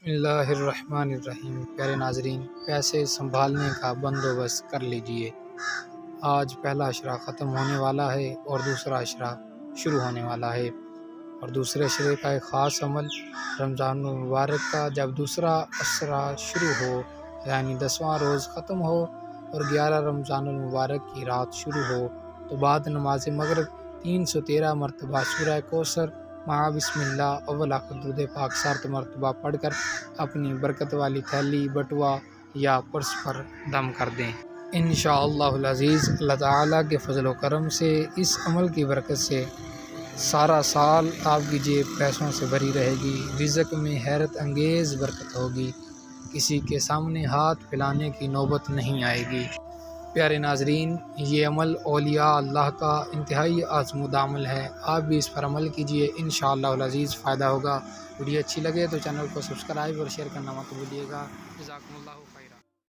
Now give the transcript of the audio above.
بسم اللہ الرحمن الرحیم۔ پیارے ناظرین، پیسے سنبھالنے کا بندوبست کر لیجئے۔ آج پہلا اشرہ ختم ہونے والا ہے اور دوسرا اشرہ شروع ہونے والا ہے، اور دوسرے اشرے کا ایک خاص عمل رمضان المبارک کا جب دوسرا اشرہ شروع ہو، یعنی 10واں روز ختم ہو اور 11 رمضان المبارک کی رات شروع ہو، تو بعد نماز مغرب 313 مرتبہ سورہ کوثر مع بسم اللہ اول آخر درود پاک 7 مرتبہ پڑھ کر اپنی برکت والی تھیلی، بٹوا یا پرس پر دم کر دیں۔ انشاءاللہ العزیز اللہ تعالیٰ کے فضل و کرم سے اس عمل کی برکت سے سارا سال آپ کی جیب پیسوں سے بھری رہے گی، رزق میں حیرت انگیز برکت ہوگی، کسی کے سامنے ہاتھ پھیلانے کی نوبت نہیں آئے گی۔ پیارے ناظرین، یہ عمل اولیاء اللہ کا انتہائی آزمودہ عمل ہے، آپ بھی اس پر عمل کیجئے، انشاءاللہ العزیز فائدہ ہوگا۔ ویڈیو اچھی لگے تو چینل کو سبسکرائب اور شیئر کرنا مت بھولیے گا۔ جزاکم اللہ خیرا۔